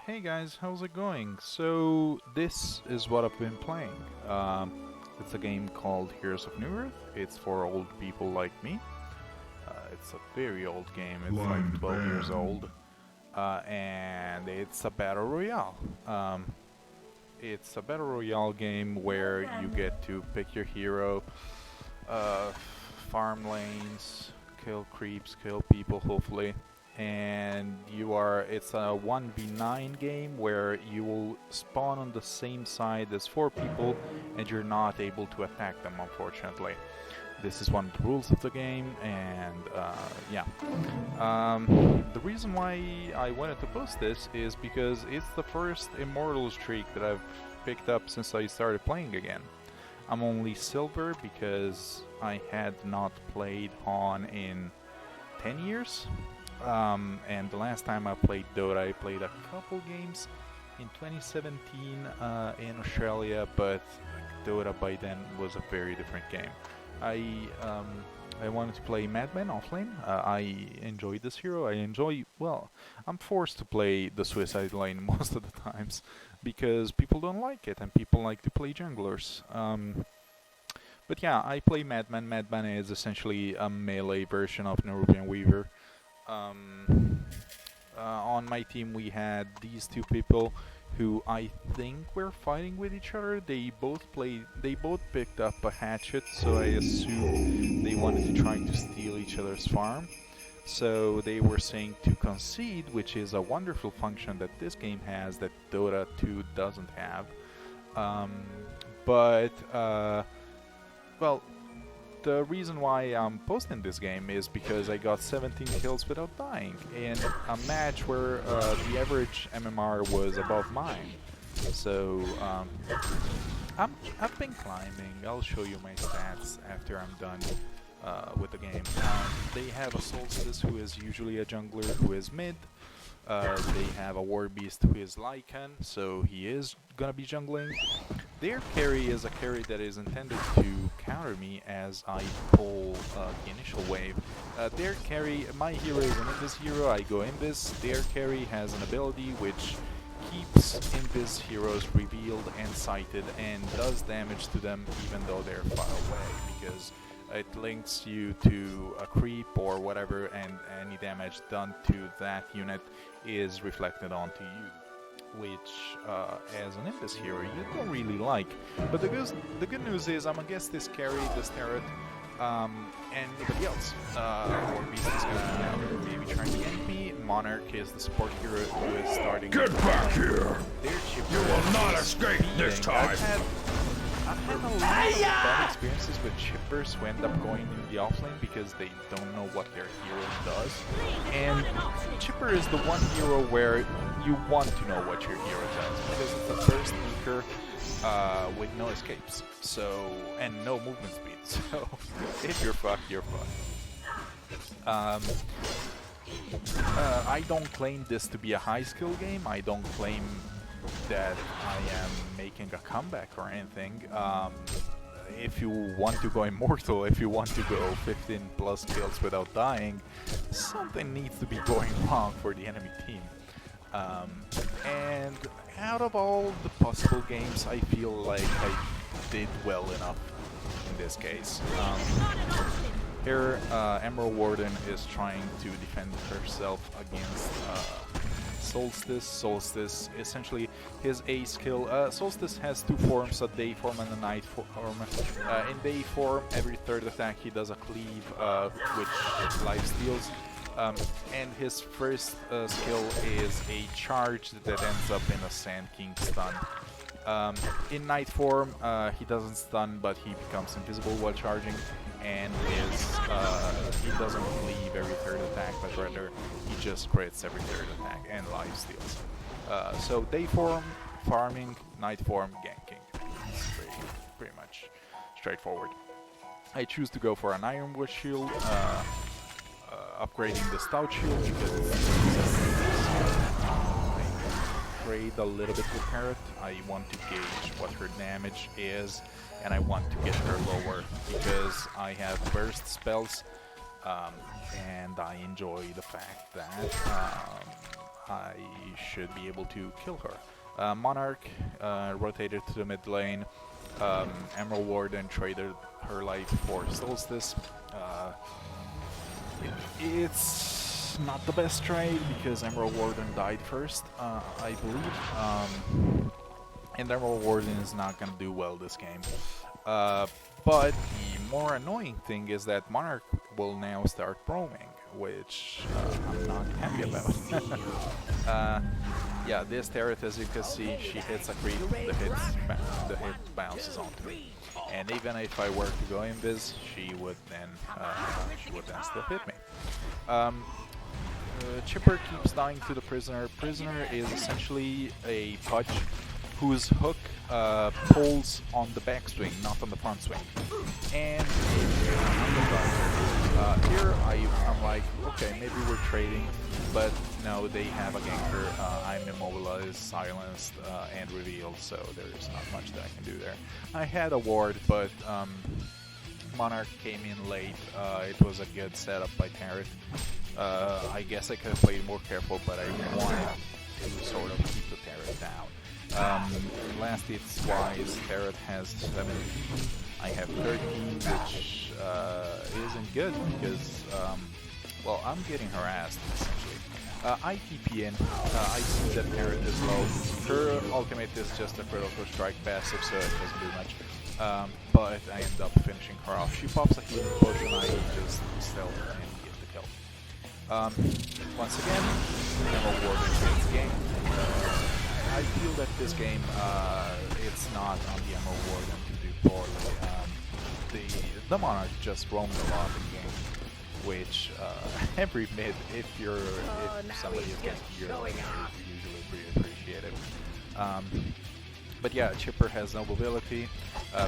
Hey guys, how's it going? So this is what I've been playing. It's a game called Heroes of New Earth. It's for old people like me. It's a very old game. It's like 12 years old, and it's a battle royale. It's a battle royale game where you get to pick your hero, uh, farm lanes, kill creeps, kill people, hopefully. And it's a 1v9 game where you will spawn on the same side as 4 people and you're not able to attack them, unfortunately. This is one of the rules of the game, and yeah. The reason why I wanted to post this is because it's the first Immortal streak that I've picked up since I started playing again. I'm only silver because I had not played HoN in 10 years. And the last time I played Dota, I played a couple games in 2017 in Australia, but Dota by then was a very different game. I wanted to play Madman offlane. I enjoy this hero. I'm forced to play the Suicide lane most of the times because people don't like it and people like to play junglers. But yeah, I play Madman. Madman is essentially a melee version of Nerubian Weaver. On my team we had these 2 people who I think were fighting with each other. They both picked up a hatchet, so I assume they wanted to try to steal each other's farm. So they were saying to concede, which is a wonderful function that this game has that Dota 2 doesn't have. Well, the reason why I'm posting this game is because I got 17 kills without dying in a match where the average MMR was above mine. So I've been climbing. I'll show you my stats after I'm done with the game. They have a Solstice who is usually a jungler who is mid. They have a War Beast who is Lycan, so he is gonna be jungling. Their carry is a carry that is intended to counter me as I pull the initial wave. Their carry, my hero is an Invis hero, I go Invis. Their carry has an ability which keeps Invis heroes revealed and sighted and does damage to them even though they're far away, because it links you to a creep or whatever, and any damage done to that unit is reflected onto you, which as an Invis hero you don't really like. But the good news is I'm against this carry, this turret, and nobody else. War Beast is gonna maybe trying to gank me. Monarch is the support hero who is starting. Get back here! You will not escape this time! I've had a lot of bad experiences with chippers who end up going in the offlane because they don't know what their hero does. And chipper is the one hero where you want to know what your hero does because it's the first weaker with no escapes, and no movement speed. So if you're fucked, you're fucked. I don't claim this to be a high skill game. I don't claim that I am making a comeback or anything. If you want to go Immortal, if you want to go 15 plus kills without dying, something needs to be going wrong for the enemy team. And out of all the possible games, I feel like I did well enough in this case. Here, Emerald Warden is trying to defend herself against Solstice. Solstice, essentially his A skill. Solstice has 2 forms, a day form and a night form. In day form, every 3rd attack he does a cleave, which life steals. And his first skill is a charge that ends up in a Sand King stun. In night form, he doesn't stun, but he becomes invisible while charging, and he doesn't cleave every 3rd attack, but rather he just crits every 3rd attack and life steals. So day form, farming, night form, ganking. It's pretty much straightforward. I choose to go for an Ironwood shield, upgrading the Stout shield because trade a little bit with Parrot. I want to gauge what her damage is, and I want to get her lower because I have burst spells, and I enjoy the fact that I should be able to kill her. Monarch rotated to the mid lane. Emerald Warden traded her life for Solstice. It's not the best trade because Emerald Warden died first, I believe. And Emerald Warden is not gonna do well this game. But the more annoying thing is that Monarch will now start roaming, which I'm not happy about. Yeah, this turret, as you can see, she hits a creep, the hit bounces onto me. And even if I were to go invis, she would then still hit me. Chipper keeps dying to the Prisoner. Prisoner is essentially a pudge whose hook pulls on the backswing, not on the front swing. And here I'm like, okay, maybe we're trading, but no, they have a ganker. I'm immobilized, silenced, and revealed, so there's not much that I can do there. I had a ward, but Monarch came in late. It was a good setup by Tarot. I guess I could have played more careful, but I wanted to sort of keep the Tarot down. Last hits wise, Tarot has 17, I have 13, which isn't good because, well, I'm getting harassed essentially. I TP in, I see that Tarot is low. Her ultimate is just a critical strike passive, so it doesn't do much. But I end up finishing her off. She pops a healing potion, I just stealth and get the kill. Once again, Emerald Warden wins the game. I feel that this game, it's not on the Emerald Warden to do poorly. The Monarch just roamed a lot in the game, which every mid, if somebody is getting your lane, is usually pretty appreciated. But yeah, Chipper has no mobility,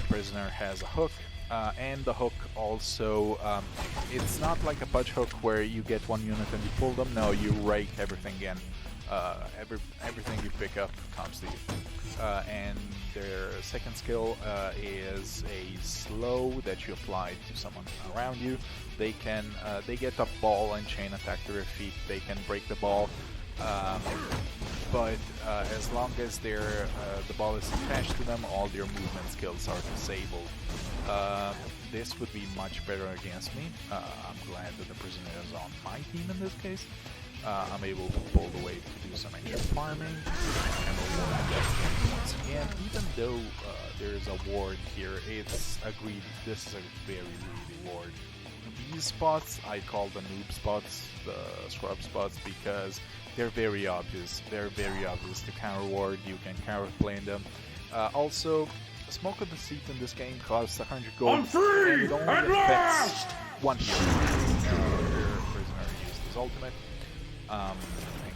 Prisoner has a hook, and the hook also, it's not like a pudge hook where you get one unit and you pull them. No, you rake everything in. Everything you pick up comes to you. And their second skill is a slow that you apply to someone around you. They get a ball and chain attack to their feet. They can break the ball, but as long as the ball is attached to them, all their movement skills are disabled. This would be much better against me. I'm glad that the Prisoner is on my team in this case. I'm able to pull the wave to do some extra farming, and once again, even though there's a ward here, it's agreed this is a very greedy ward. These spots, I call the noob spots, the scrub spots, because they're very obvious. They're very obvious to counter ward, you can counter play in them. Also, Smoke of Deceit in this game costs 100 gold, and it only affects one hero. Prisoner used his ultimate. And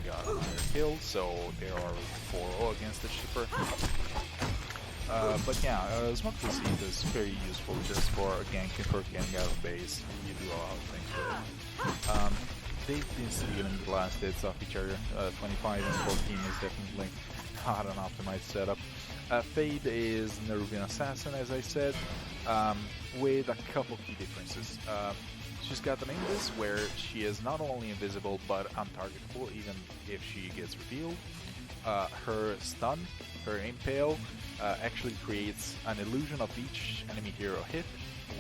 got another kill, so there are 4-0 against the Chipper. But yeah, Smoke the Seed is very useful just for ganking, for getting out of base. You do a lot of things with it. They've been stealing the last hits off each other. 25 and 14 is definitely not an optimized setup. Fade is Nerubian Assassin, as I said, with a couple key differences. She's got an invis where she is not only invisible but untargetable even if she gets revealed. Her stun, her impale, actually creates an illusion of each enemy hero hit,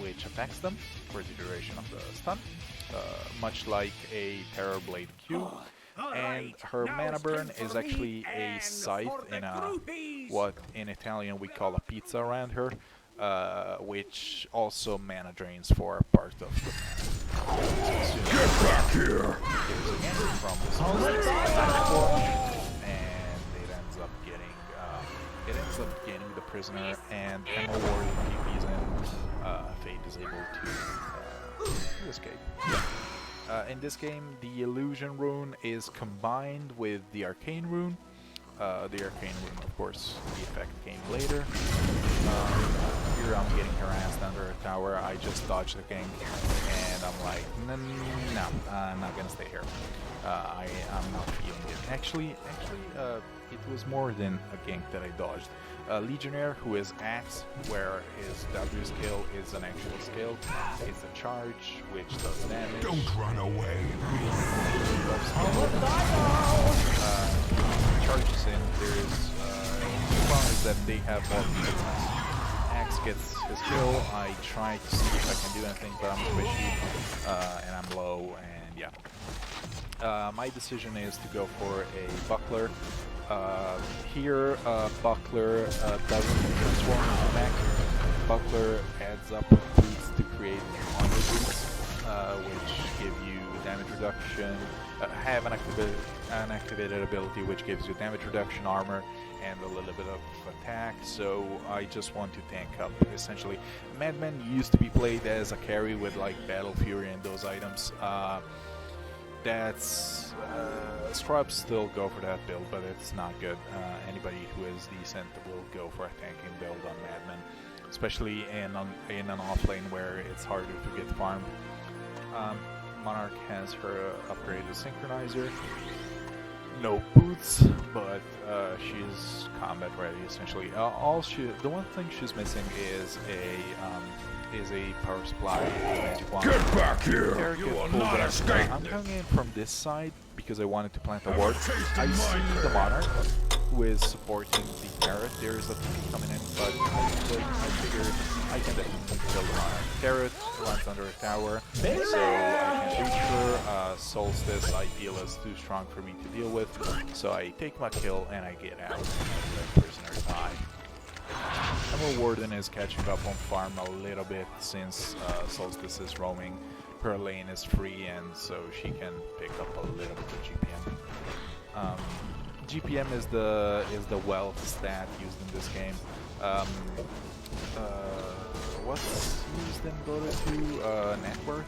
which affects them for the duration of the stun, much like a Terror Blade Q. And her mana burn is actually a scythe in what in Italian we call a pizza around her. Which also mana drains for part of the mana. Get back here! From this and it ends up getting the Prisoner, and Emerald Warden TPs in. Fate is able to escape. Yeah. In this game, the Illusion Rune is combined with the Arcane Rune. The Arcane Rune, of course, the effect came later. Here I'm getting harassed under a tower. I just dodged the gank, and I'm like, no, I'm not gonna stay here. I'm not feeling it. Actually, it was more than a gank that I dodged. Legionnaire, who is Axe, where his W skill is an actual skill. It's a charge, which does damage. Don't run away. Charges in. There's as long as that they have more defense. Axe gets his kill. I try to see if I can do anything, but I'm squishy and I'm low, and yeah. My decision is to go for a buckler. Here, buckler doesn't transform into mech. Buckler adds up boots to create armor boots, which give you damage reduction. Have an activated ability which gives you damage reduction, armor, and a little bit of attack. So I just want to tank up. Essentially, Madman used to be played as a carry with like Battle Fury and those items. That's Scrubs still go for that build, but it's not good. Anybody who is decent will go for a tanking build on Madman, especially in an offlane where it's harder to get farmed. Monarch has her upgraded synchronizer. No boots, but she's combat ready essentially. The one thing she's missing is a power supply. Get back here! You will not escape! I'm coming in from this side because I wanted to plant a ward. I see the Monarch who is supporting the Carrot. There is a team coming in, but I figured I can definitely kill the Monarch. Carrot runs under a tower, so I can reach her. Solstice I feel is too strong for me to deal with, so I take my kill and I get out. The prisoner die. Emerald Warden is catching up on farm a little bit since Solstice is roaming. Her lane is free, and so she can pick up a little bit of GPM. GPM is the wealth stat used in this game. What's used in Dota 2? Net worth?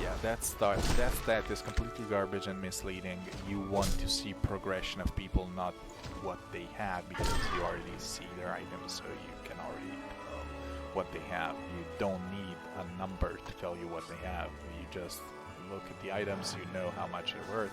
Yeah, that stat is completely garbage and misleading. You want to see progression of people, not what they have, because you already see their items, so you can already know what they have. You don't need a number to tell you what they have. You just look at the items, you know how much they're worth,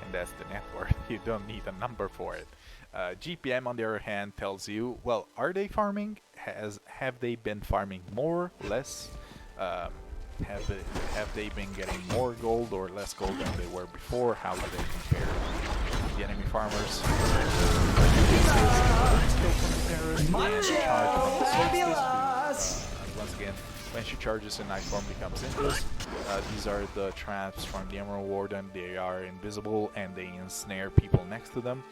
and that's the net worth. You don't need a number for it. GPM, on the other hand, tells you, well, are they farming? Have they been farming more, less? Have they been getting more gold or less gold than they were before? How do they compare to the enemy farmers? Once again, when she charges, a night form becomes invis. These are the traps from the Emerald Warden. They are invisible and they ensnare people next to them.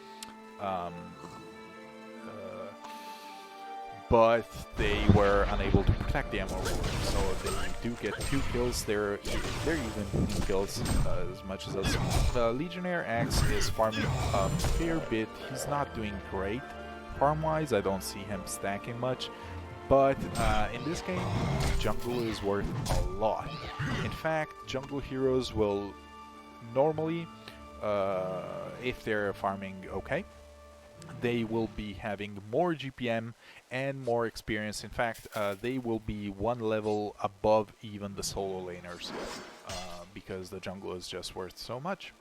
But they were unable to protect the Emerald Warden, so they do get 2 kills. They're even in kills as much as us. Legionnaire Axe is farming a fair bit. He's not doing great farm-wise. I don't see him stacking much. But in this game, jungle is worth a lot. In fact, jungle heroes will normally, if they're farming okay, they will be having more GPM and more experience. In fact, they will be 1 level above even the solo laners, because the jungle is just worth so much.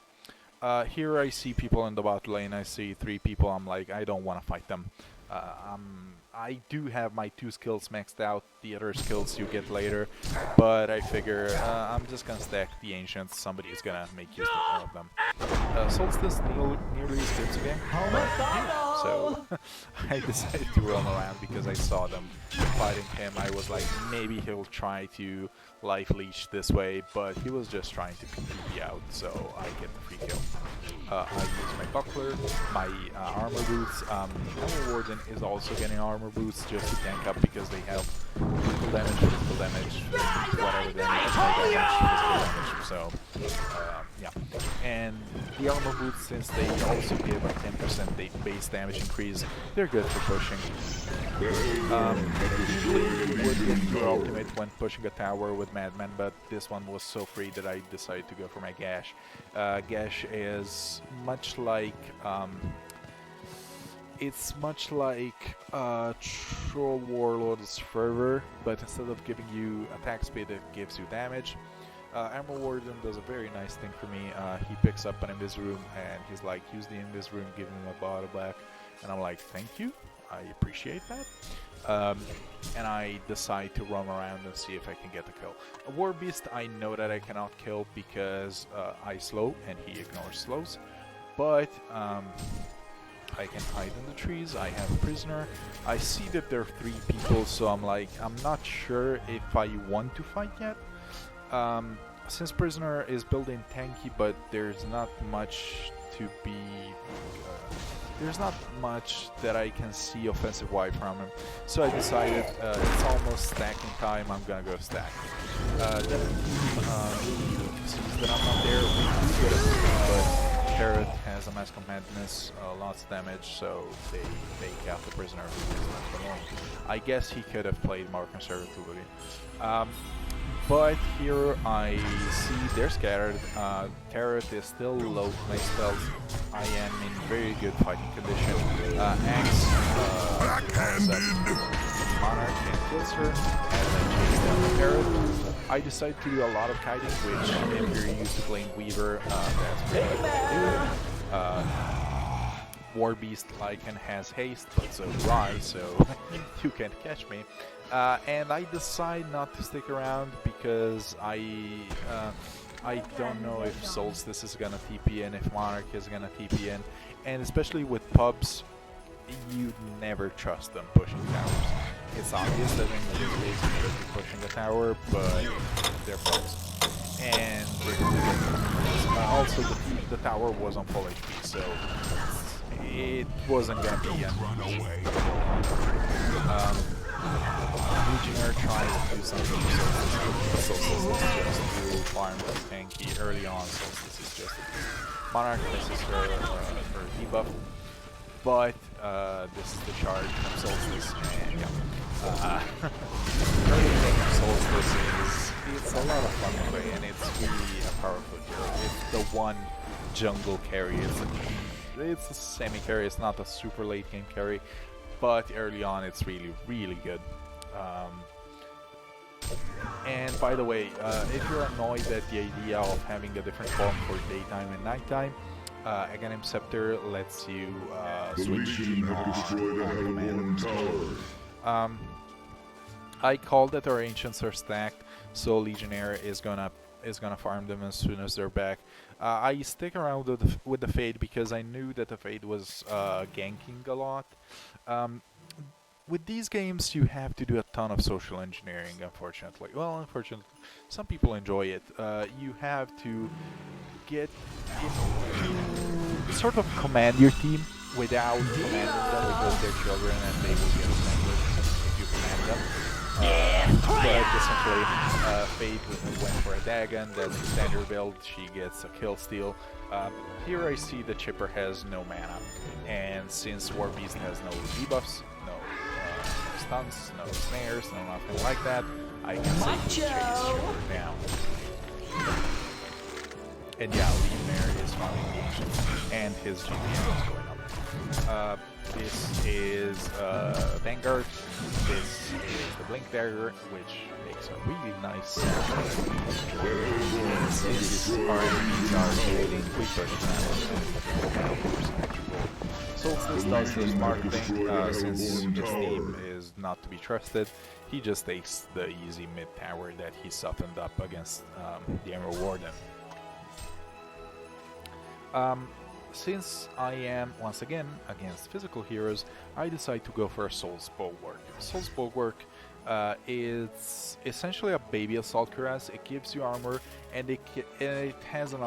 Here I see people in the bot lane. I see 3 people. I'm like, I don't want to fight them. I do have my 2 skills maxed out, the other skills you get later, but I figure I'm just gonna stack the Ancients. Somebody is gonna make use of them. Solstice nearly escapes again, so I decided to roam around because I saw them fighting him. I was like, maybe he'll try to life leech this way, but he was just trying to completely out, so I get the free kill. I use my buckler, my armor boots. Emerald Warden is also getting armor boots just to tank up because they have physical damage, whatever damage, physical damage. So, yeah. And the armor boots, since they also give a 10% base damage increase, they're good for pushing. Usually you would get your ultimate when pushing a tower with Madman, but this one was so free that I decided to go for my Gash. Gash is much like it's much like Troll Warlord's Fervor, but instead of giving you attack speed, it gives you damage. Emerald Warden does a very nice thing for me. He picks up an Invis Room and he's like, use the Invis Room, give him a bottle back. And I'm like, thank you, I appreciate that. And I decide to roam around and see if I can get the kill. A War Beast I know that I cannot kill because I slow and he ignores slows. But I can hide in the trees, I have a prisoner. I see that there are 3 people, so I'm like, I'm not sure if I want to fight yet. Since prisoner is building tanky, but there's not much to be... there's not much that I can see offensive-wise from him. So I decided it's almost stacking time, I'm gonna go stack. Then sees that I'm not there, we do get a kill, but Carrot has a Mask of Madness, lots of damage, so they take out the prisoner who is left alone. I guess he could have played more conservatively. But here I see they're scattered. Carrot is still low with my spells. I am in very good fighting condition. Axe Monarch and kills her as I chase down the Carrot. I decide to do a lot of kiting, which if you're used to playing Weaver, that's pretty good to do. War Beast Lycan has haste, but so do I, so you can't catch me. And I decide not to stick around because I don't know if Solstice is gonna TP in, if Monarch is gonna TP in, and especially with pubs, you never trust them pushing towers. It's obvious that in this case you should be pushing the tower, but they're pubs. And also the tower was on full HP, so it wasn't gonna be Legionnaire tries to do something to Solstice just to farm the tanky early on. Solstice is just Monarch misses her debuff, but this is the charge from Solstice, and early game of Solstice it's a lot of fun to play, and it's really a powerful hero. It's the one jungle carry. It's a semi carry. It's not a super late game carry. But early on, it's really good. And by the way, if you're annoyed at the idea of having a different form for daytime and nighttime, Aghanim Scepter lets you switch on command. I call that our ancients are stacked, so Legionnaire is gonna farm them as soon as they're back. I stick around with the Fade because I knew that the Fade was ganking a lot. With these games, you have to do a ton of social engineering, unfortunately. Well, unfortunately, some people enjoy it. You have to get to sort of command your team without commanding them because they're children and they will get offended if you command them. But essentially, Fade went for a Dagon, then standard build, she gets a kill steal. Here I see the Chipper has no mana, and since War Beast has no debuffs, no stuns, no snares, no nothing like that, I can safely chase Chipper down. And yeah, Legionnaire is farming the Ancients, and his GPM is going up. This is Vanguard, this is the Blink Dagger, which makes a really nice sound. Since our enemies are shooting, we push them. Solstice does the smart thing, since his team is not to be trusted, he just takes the easy mid tower that he softened up against the Emerald Warden. Since I am, once again, against physical heroes, I decide to go for a Soul's Bulwark. Soul's Bulwark is essentially a baby Assault Cuirass. It gives you armor, and it has an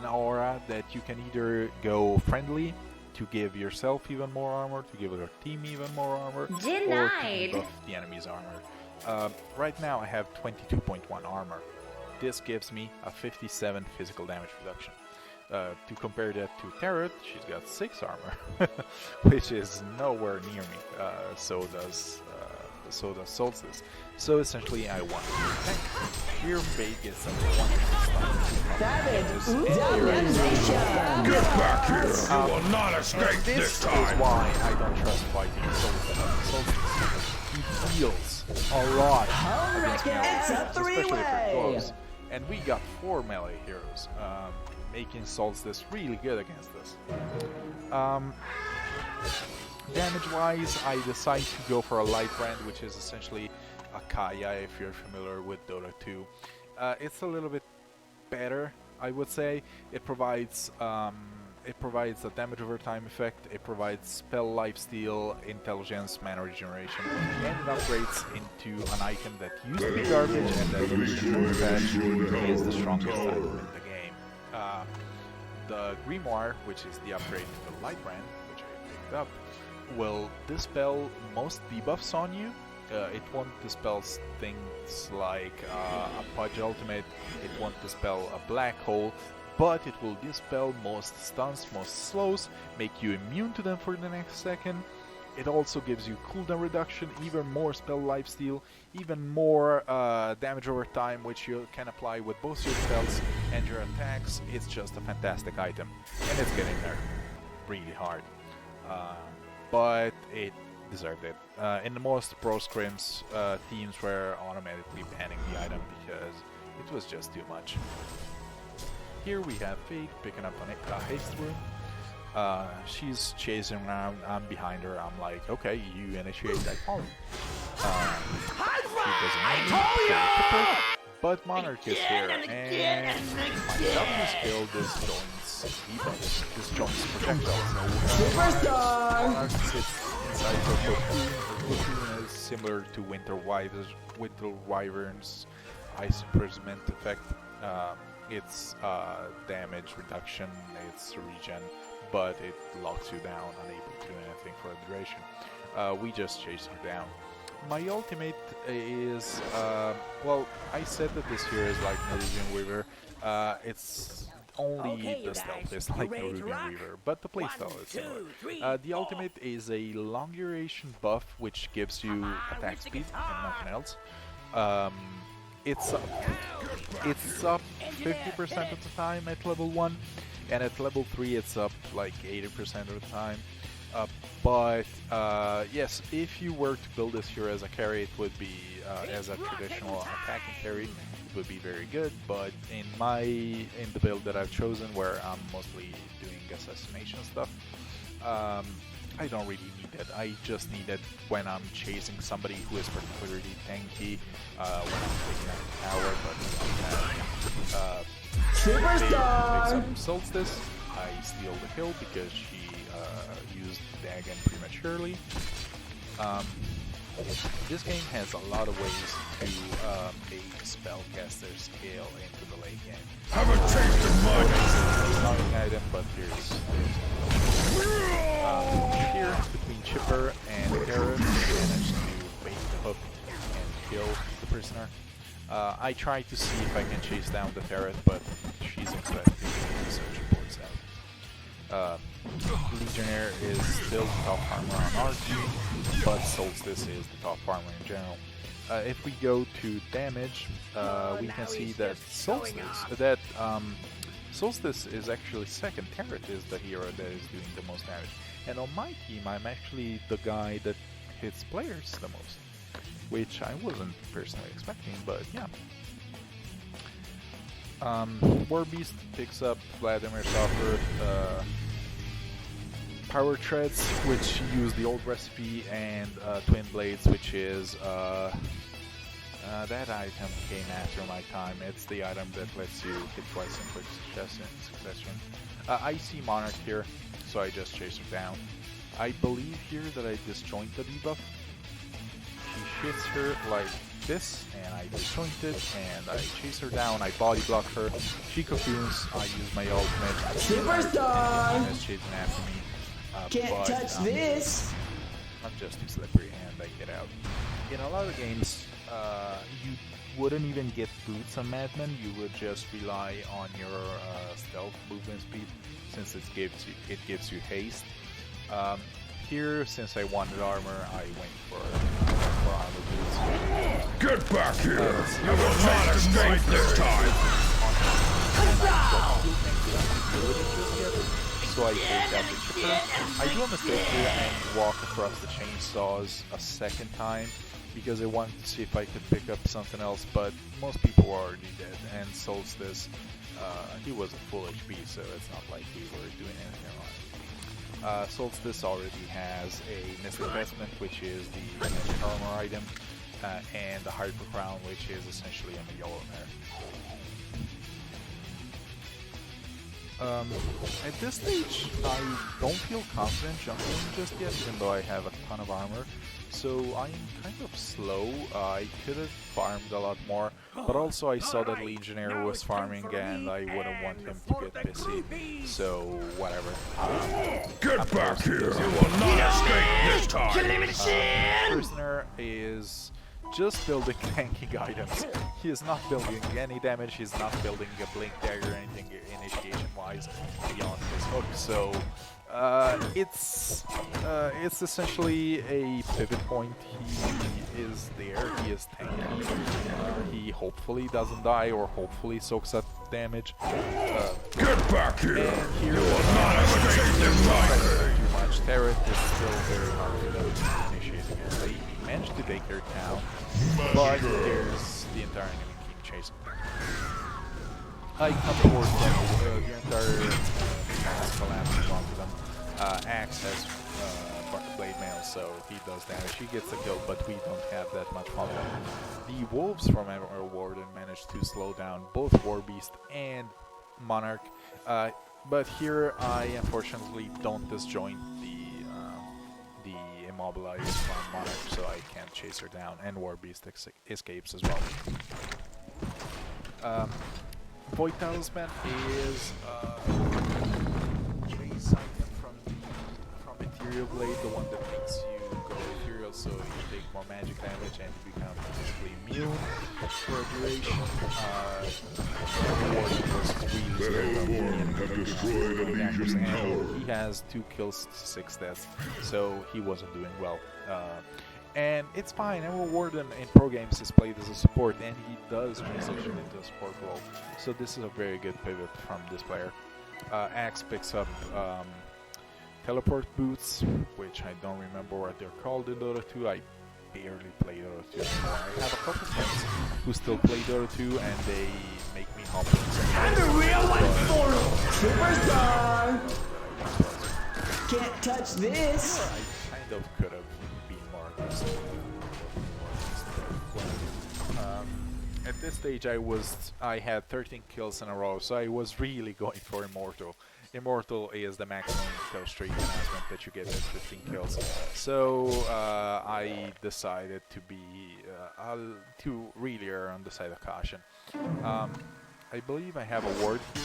aura that you can either go friendly, to give yourself even more armor, to give your team even more armor, Denied. or to buff the enemy's armor. Right now I have 22.1 armor. This gives me a 57 physical damage reduction. To compare that to Tarot, she's got 6 armor, which is nowhere near me. So does Solstice. So essentially, I won. Here, Fade gets a 1 Savage Get back here! You will not escape this time! This is why I don't trust fighting Solstice. He heals a lot against melee, It's a especially if you're close. And we got 4 melee heroes, making Solstice really good against this. Damage-wise, I decide to go for a light brand, which is essentially a Kaya if you're familiar with Dota 2. It's a little bit better, I would say. It provides a damage over time effect, it provides spell lifesteal, intelligence, mana regeneration, and it upgrades into an item that used to be garbage and that is the strongest item in the game. The Grimoire, which is the upgrade to the light brand, which I picked up, will dispel most debuffs on you. It won't dispel things like a Pudge ultimate, it won't dispel a black hole, but it will dispel most stuns, most slows, make you immune to them for the next second. It also gives you cooldown reduction, even more spell lifesteal, even more damage over time, which you can apply with both your spells and your attacks. It's just a fantastic item, and it's getting there really hard. But it deserved it. In the most pro scrims, teams were automatically banning the item because it was just too much. Here we have Fake picking up a haste rune. She's chasing around, I'm behind her, I'm like, okay, you initiate that poly. She doesn't but Monarch is here, and my W skill disjoints projectiles. Superstar! Monarch sits inside her cocoon. Her cocoon is similar to Winter Wyvern's Ice Imprisonment effect. It's damage reduction, it's regen, but it locks you down, unable to do anything for a duration. We just chase her down. My ultimate is, well, I said that this here is like Norwegian Weaver. It's only the stealth is like Norwegian Weaver, but the playstyle is similar. The ultimate is a long duration buff, which gives you attack speed and nothing else. It's up 50% of the time at level 1, and at level 3 it's up like 80% of the time. But yes, if you were to build this here as a carry, it would be as a traditional attacking carry, it would be very good. But in the build that I've chosen, where I'm mostly doing assassination stuff, I don't really need it. I just need it when I'm chasing somebody who is particularly tanky, when I'm taking out the tower, but Superstar! picks up Solstice. I steal the kill because she used Dagon prematurely. This game has a lot of ways to make spellcaster scale into the late game. Have a taste of mud! It's not an item, but here's here between Chipper and Garrett, we managed to bait the hook and kill the prisoner. I tried to see if I can chase down the ferret, but she's expecting me, so she pulls out. Legionnaire is still the top farmer on our team, but Solstice is the top farmer in general. If we go to damage, we can see that Solstice is actually second. Terret is the hero that is doing the most damage. And on my team, I'm actually the guy that hits players the most, which I wasn't personally expecting, but yeah. Warbeast picks up Vladimir's offer, Power Treads, which use the old recipe, and Twin Blades, which is that item came after my time. It's the item that lets you hit twice in quick succession. I see Monarch here, so I just chase her down. I believe here that I disjoint the debuff. She hits her like this, and I disjoint it, and I chase her down, I body block her, she cocoons, I use my ultimate. Superstar! And chasing after me. Can't touch this! I'm just too slippery, and I get out. In a lot of games, you wouldn't even get boots on Madman, you would just rely on your stealth movement speed, since it gives you haste. Here, since I wanted armor, I went for armor boots. Get back here! You will not escape this time! So I take out the chipper. I do a mistake here and walk across the chainsaws a second time, because I wanted to see if I could pick up something else, but most people were already dead, and Solstice, he was at full HP, so it's not like we were doing anything wrong. Solstice already has a Mystic Vestment, which is the magic armor item, and the Hyper Crown, which is essentially a yellow mare. At this stage, I don't feel confident jumping just yet, even though I have a ton of armor. So I'm kind of slow. I could have farmed a lot more, but also I saw that Legionnaire was farming and I wouldn't want him to get busy. So whatever. Get back here! You will not escape this time! Prisoner is just building tanking items. He is not building any damage. He's not building a blink dagger or anything initiation-wise beyond his hook. So it's essentially a pivot point. He is there. He is tanking. He hopefully doesn't die or hopefully soaks up damage. Get back here! And here you will not escape this time! Too much. Terror is still very hard for them to initiate against. They managed to take their town, but there's the entire enemy team chasing them. I come towards them, the entire has collapsed onto them. Axe has Blade Mail, so he does damage. He gets a kill, but we don't have that much fun. The wolves from our Warden managed to slow down both Warbeast and Monarch, but here I unfortunately don't disjoint the Immobilize from Monarch, so I can't chase her down, and Warbeast escapes as well. Void Talisman is chase item from Ethereal Blade, the one that makes you go ethereal, so you take more magic damage and you become basically immune for a duration. He has 2 kills, 6 deaths, so he wasn't doing well. And it's fine. Our Warden in pro games is played as a support, and he does transition into a support role. So this is a very good pivot from this player. Axe picks up teleport boots, which I don't remember what they're called in Dota 2. I barely play Dota 2 anymore. I have a couple friends who still play Dota 2, and they make me humble. I'm the real one for Superstar! Can't touch this! I kind of could have been more aggressive. At this stage I had 13 kills in a row, so I was really going for Immortal. Immortal is the maximum kill streak enhancement that you get at 15 kills. So I decided to be to really err on the side of caution. I believe I have a ward here.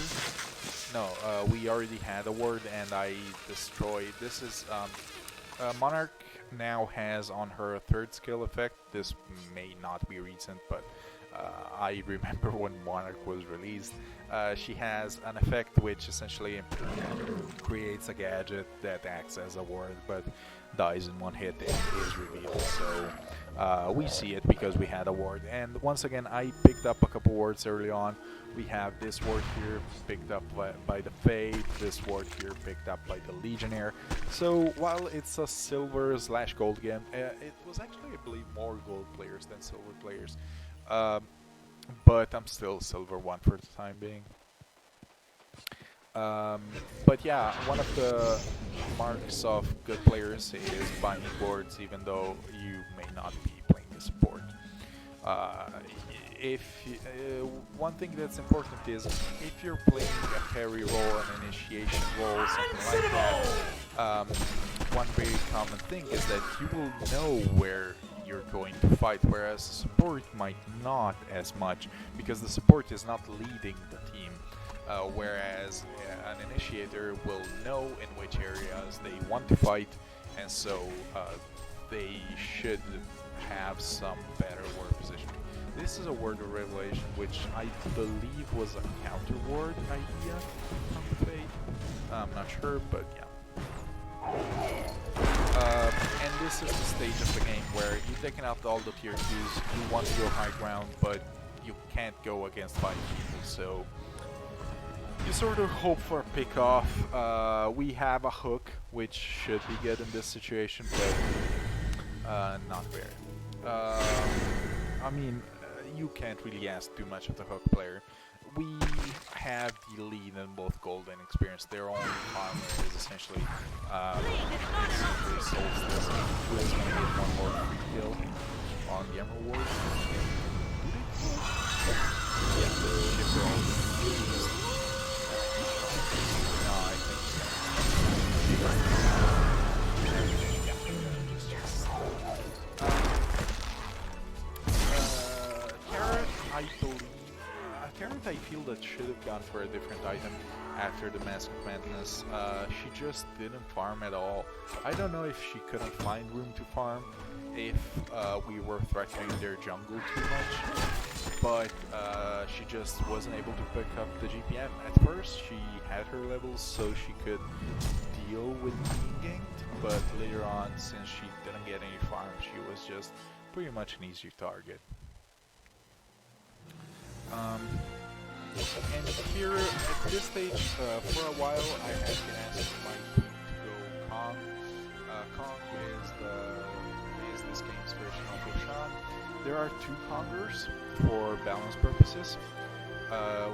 No, we already had a ward and I destroyed. This is Monarch now has on her 3rd skill effect. This may not be recent, but I remember when Monarch was released. She has an effect which essentially creates a gadget that acts as a ward but dies in 1 hit and is revealed. So we see it because we had a ward. And once again, I picked up a couple wards early on. We have this ward here picked up by the Fade, this ward here picked up by the Legionnaire. So while it's a silver/gold game, it was actually, I believe, more gold players than silver players. But I'm still silver 1 for the time being. But yeah, one of the marks of good players is buying boards, even though you may not be playing a support. One thing that's important is if you're playing a carry role, an initiation role, something like that, one very common thing is that you will know where you're going to fight, whereas support might not as much, because the support is not leading the team, whereas an initiator will know in which areas they want to fight, and so they should have some better ward position. This is a word of revelation, which I believe was a counter ward idea from the Fate. I'm not sure, but yeah. And this is the stage of the game where you've taken out all the tier 2s, you want to go high ground, but you can't go against 5 people, so you sort of hope for a pick off. We have a hook, which should be good in this situation, but not very. I mean, you can't really ask too much of the Hook player. We have the lead in both gold and experience. Their only armor is essentially Solstice, who is going to get one more free kill on the Emerald Wars. Yeah, the shipper no, I think Carrot, I believe. Carrot, I feel that should have gone for a different item after the Mask of Madness. She just didn't farm at all. I don't know if she couldn't find room to farm, if we were threatening their jungle too much, but she just wasn't able to pick up the GPM. At first, she had her levels so she could deal with being ganked, but later on, since she didn't get any farm, she was just pretty much an easier target. And here, at this stage, for a while, I had been asking my team to go Kong. Kong is this game's version of HoN. There are two Kongers for balance purposes,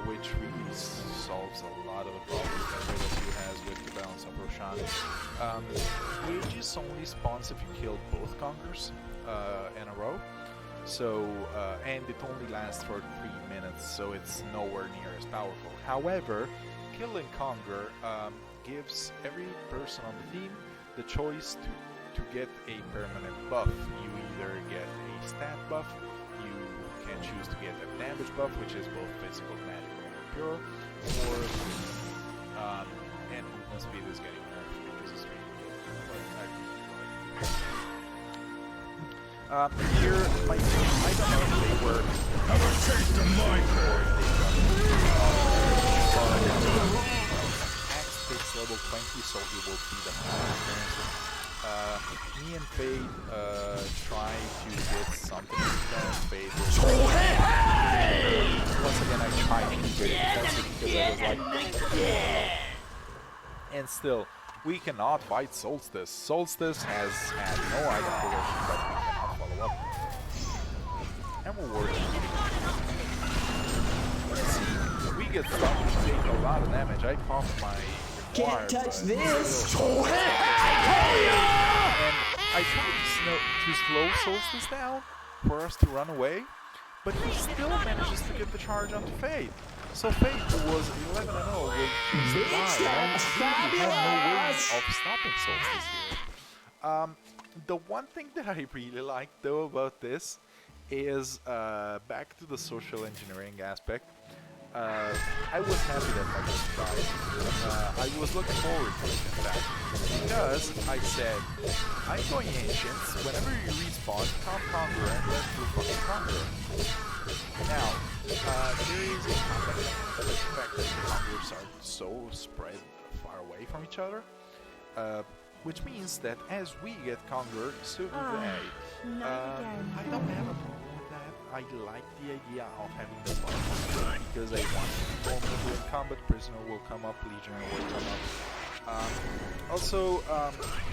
which really solves a lot of the problems that AW has with the balance of HoN. Aegis only spawns if you kill both Kongers in a row. So, and it only lasts for 3 minutes, so it's nowhere near as powerful. However, killing Conger gives every person on the team the choice to get a permanent buff. You either get a stat buff, you can choose to get a damage buff, which is both physical, magical, and pure, or, and movement speed is getting nerfed because it's really good. Here, my team, I don't know if they were... Have a taste of my Axe takes level 20, so he will see the experience. Me and Fade try to get something done. Fade was... Once again, I tried to get it defensive because I was like... And still, we cannot fight Solstice. Solstice has had no item progression, but we cannot follow up. Emerald Wars. Let's see. We get stuck, we take a lot of damage. I popped my Can't touch this! And I tried to slow Solstice down for us to run away, but he still manages to get the charge onto Fade. So Fade, who was 11-0 with his life, had no way of stopping Solstice here. The one thing that I really like though about this is back to the social engineering aspect. I was happy that I just tried. I was looking forward to it, in fact, because I said, I'm going Ancients, whenever you respawn, come Conqueror and let's do fucking Conqueror. Now, there is a combination of the fact that the Conquerors are so spread far away from each other, which means that as we get Conqueror, so do they. I don't have a problem with that. I like the idea of having the buff because I want to be vulnerable in combat. Prisoner will come up, Legionnaire will come up. Also,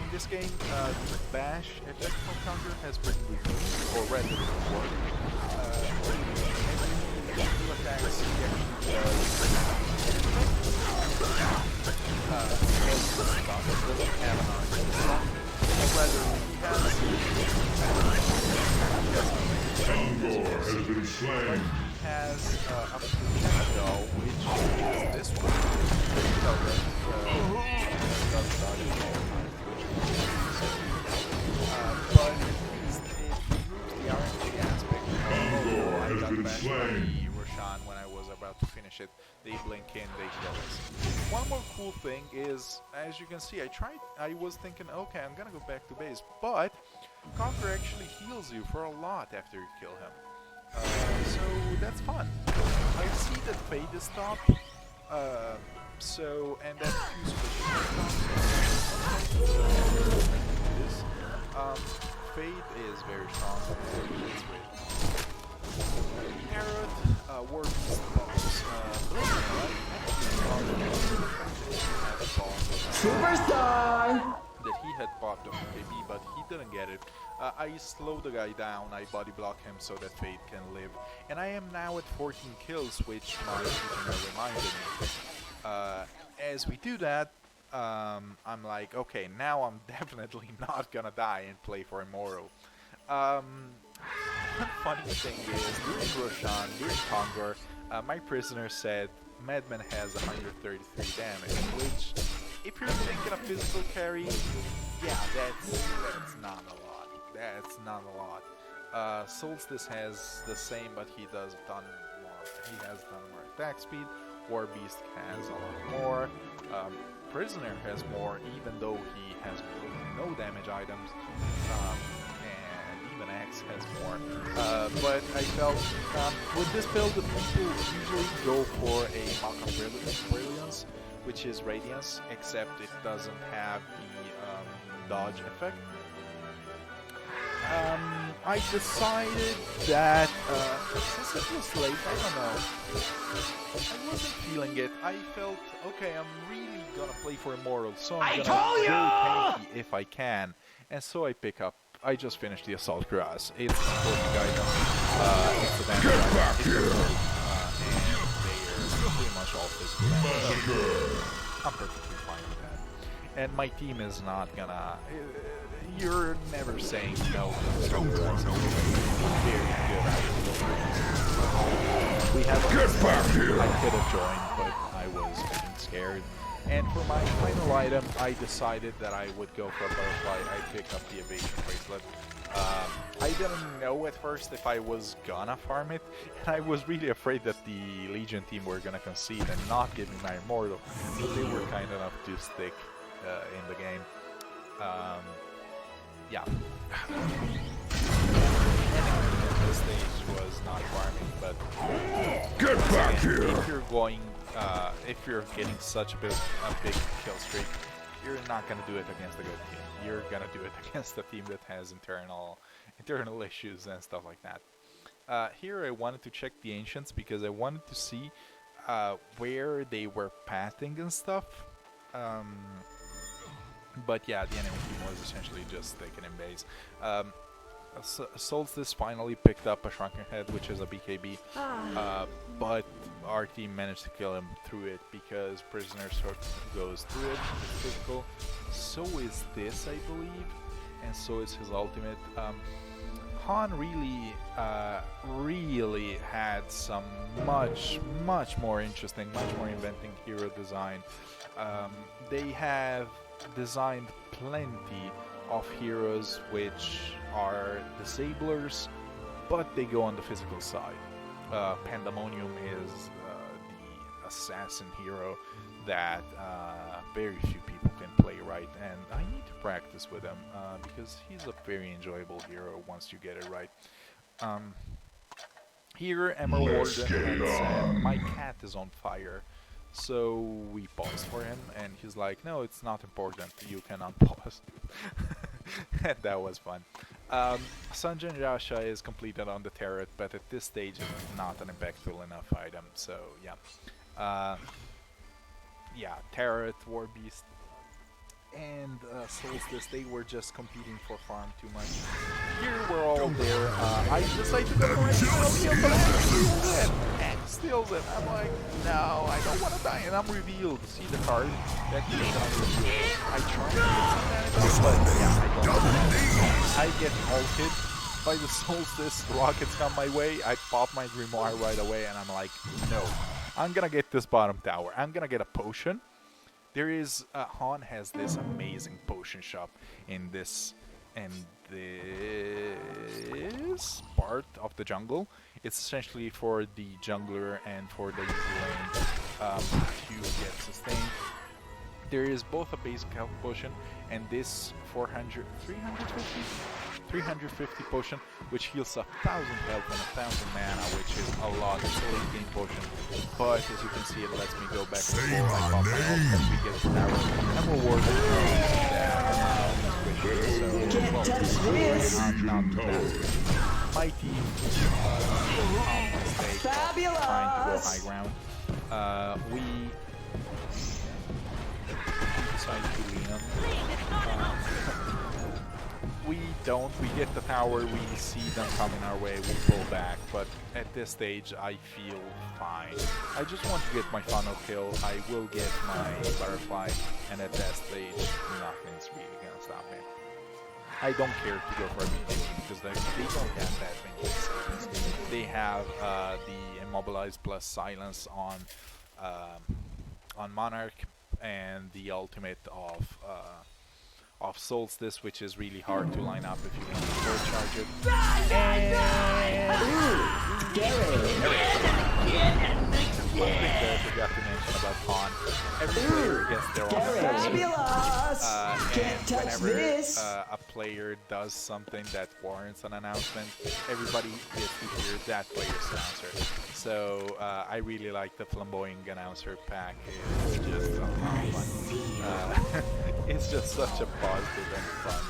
in this game, the bash effect from Conqueror has been removed, or rather before. Every attacks he actually doesn't have an arm. Or rather, he has Kongor has been slain. He has a projectile, which is this one. But it removes the RNG aspect. Kongor has been back slain. the Roshan when I was about to finish it. They blink in, they kill us. One more cool thing is, as you can see, I was thinking, okay, I'm gonna go back to base, but Conquer actually heals you for a lot after you kill him. So that's fun. I see that Fade is top, so, and that Q switch is Fade is very strong, it's great. Carrot, works bombs. Superstar! that he had popped on KB, but he didn't get it. I slow the guy down, I body block him so that Fate can live. And I am now at 14 kills, which my teacher reminded me. As we do that, I'm like, okay, now I'm definitely not gonna die and play for Immortal. One funny thing is, during Roshan, during Conquer, my prisoner said Madman has 133 damage, which, if you're thinking of physical carry, yeah, that's not a lot. That's not a lot. Solstice has the same, but he has done more attack speed. War Beast has a lot more. Prisoner has more, even though he has no damage items. And even X has more. But I felt with this build, the people usually go for a Mock-up Brilliance, which is Radiance, except it doesn't have the dodge effect. I decided that since it was late, I don't know, I wasn't feeling it. I felt, okay, I'm really gonna play for Immortal, so I'm gonna go tanky if I can. And so I just finished the Assault Cuirass. It's a perfect item. It's a damage item. And they're pretty much all physical damage. I'm perfectly fine with that. And my team is not gonna... You're never saying no. Very good. We have Get back here! I could have joined, but I was getting scared. And for my final item, I decided that I would go for a butterfly. I picked up the evasion bracelet. I didn't know at first if I was gonna farm it, and I was really afraid that the Legion team were gonna concede and not give me my Immortal, but they were kind enough to stick in the game. Yeah. This stage was not farming, but Get back here! if you're going, if you're getting such a big kill streak, you're not gonna do it against a good team. You're gonna do it against a team that has internal issues and stuff like that. Here I wanted to check the Ancients because I wanted to see where they were pathing and stuff. But yeah, the enemy team was essentially just taken in base. Solstice finally picked up a Shrunken Head, which is a BKB, but our team managed to kill him through it because Prisoner goes through it, it's physical. So is this, I believe, and so is his ultimate. HoN really had some much more interesting, much more inventing hero design. They have designed plenty of heroes which are disablers, but they go on the physical side. Pandemonium is the assassin hero that very few people can play right, and I need to practice with him because he's a very enjoyable hero once you get it right. Here, Emerald Warden said, my cat is on fire. So we paused for him, and he's like, no, it's not important, you can unpause. And that was fun. Sanjay Rasha is completed on the turret, but at this stage it's not an impactful enough item, so yeah. Yeah, turret, War Beast, and Solstice, they were just competing for farm too much. Here we're all there. I decided to go for it, but X steals it. I'm like, no, I don't want to die, and I'm revealed. See the card? That is not revealed. I try to get some damage, but yeah, I get ulted by the Solstice. Rockets come my way. I pop my Grimoire right away, and I'm like, no, I'm gonna get this bottom tower. I'm gonna get a potion. There is HoN has this amazing potion shop in this part of the jungle. It's essentially for the jungler and for the easy lane to get sustained. There is both a basic health potion and this 350 potion, which heals 1,000 health and 1,000 mana, which is a lot. It's a late game potion, but as you can see, it lets me go back and forth. I pop my health as we get the tower. I'm rewarded You can't touch this! My team Fabulous! trying to go high ground. We side to lean on. We don't. We get the tower, we see them coming our way, we pull back, but at this stage I feel fine. I just want to get my funnel kill, I will get my butterfly, and at that stage nothing's really gonna stop me. I don't care to go for a BT because they don't have that many seconds. They have the immobilize plus silence on Monarch and the ultimate of Solstice, which is really hard to line up if you want to forward charge it. One thing that I forgot to mention about HoN, every player gets their own announcement. And whenever a player does something that warrants an announcement, everybody gets to hear that player's announcer. So I really like the flamboyant announcer pack. It's just fun. It's just such a positive and fun.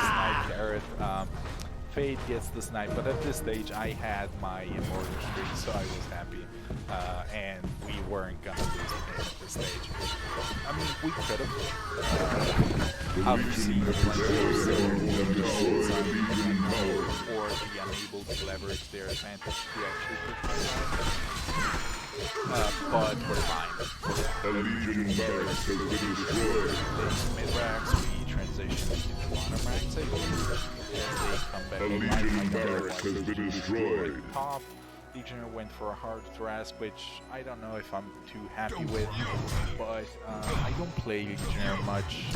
Snipe carrot. Fade gets the snipe, but at this stage I had my Immortal streak, so I was happy. And we weren't gonna lose the game at this stage. I mean, we could have. Obviously, or be unable to leverage their advantage to actually push my line. But we're fine. A Legion barracks has been destroyed. Mid-racks, we transition into Quantum racks, I believe. As they come back. A Legion barracks has been destroyed. Top. Legionnaire went for a hard thrust, which I don't know if I'm too happy with, but I don't play Legionnaire much.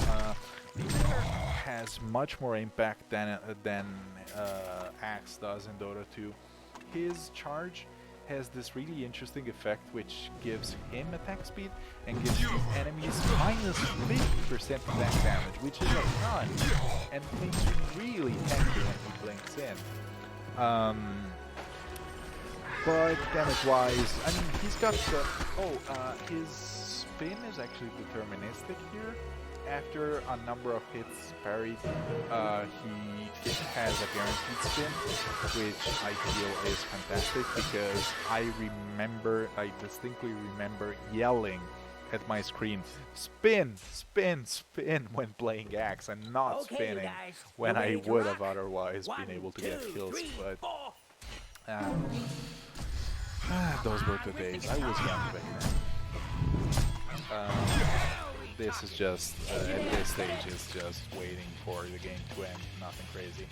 Legionnaire has much more impact than Axe does in Dota 2. His charge has this really interesting effect which gives him attack speed and gives his enemies minus 50% attack damage, which is a ton, and makes him really tanky when he blinks in. But damage-wise, I mean, he's got the... his spin is actually deterministic here. After a number of hits parried, he has a guaranteed spin, which I feel is fantastic because I distinctly remember yelling at my screen, spin, spin, spin when playing Axe and not spinning when I would have otherwise been able to get kills, but... those were the days. I was young back then. This is just, at this stage, is just waiting for the game to end. Nothing crazy.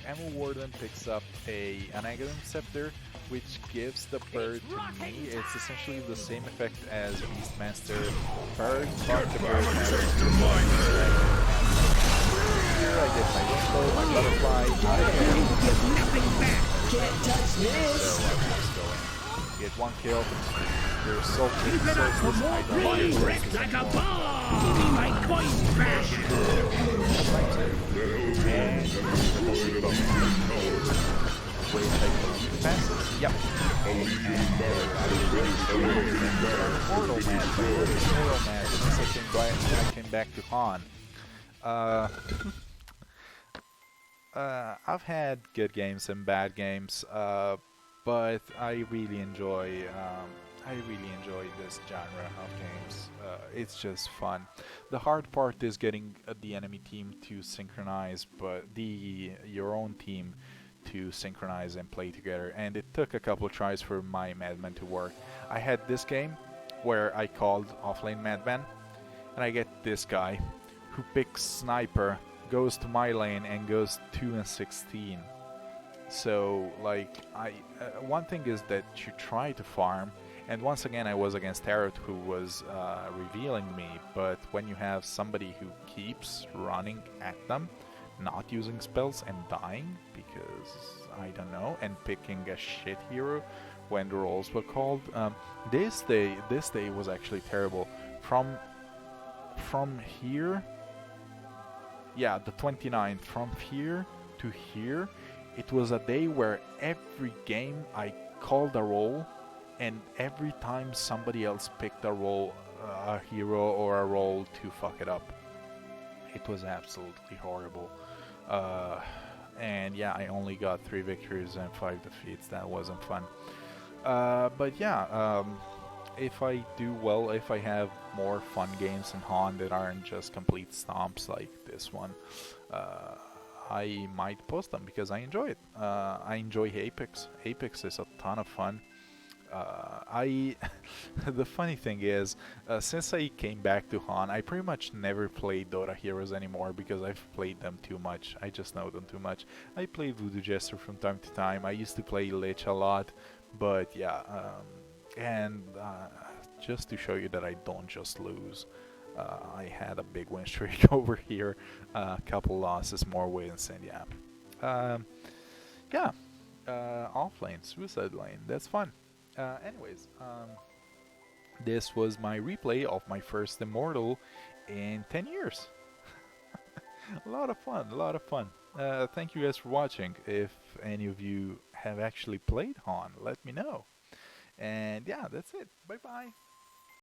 Ammo Warden picks up an Agathon Scepter, which gives the bird to me. It's essentially the same effect as Beastmaster Bird, but the bird has here I get my rainbow, my butterfly, Can't touch this. so I'm just going. Get one kill. You're salty, Solstice. I don't like Solstice Like a anymore. ball! Give me my coin back! And which I can passes. Yep. Portal match. Portal match. I came back to HoN. I've had good games and bad games, but I really enjoy this genre of games. It's just fun. The hard part is getting the enemy team to synchronize, but your own team to synchronize and play together. And it took a couple of tries for my Madman to work. I had this game where I called offlane Madman, and I get this guy who picks Sniper, goes to my lane and goes 2 and 16. So like one thing is that you try to farm, and once again I was against Tarot who was revealing me, but when you have somebody who keeps running at them, not using spells and dying because I don't know, and picking a shit hero when the rolls were called, this day was actually terrible. From here, yeah, the 29th, from here to here, it was a day where every game I called a roll, and every time somebody else picked a roll, a hero or a roll to fuck it up. It was absolutely horrible. And yeah, I only got 3 victories and 5 defeats. That wasn't fun. But yeah, if I do well, if I have more fun games in HoN that aren't just complete stomps like this one, uh, I might post them because I enjoy it. I enjoy Apex. Apex is a ton of fun. I the funny thing is, since I came back to HoN, I pretty much never played Dota Heroes anymore because I've played them too much. I just know them too much. I play Voodoo Jester from time to time. I used to play Lich a lot, but yeah, and just to show you that I don't just lose, I had a big win streak over here, a couple losses, more wins, and yeah, um, yeah, off lane, suicide lane, that's fun. Anyways, this was my replay of my first Immortal in 10 years. A lot of fun, a lot of fun. Thank you guys for watching. If any of you have actually played HoN, let me know. And yeah, that's it. Bye bye.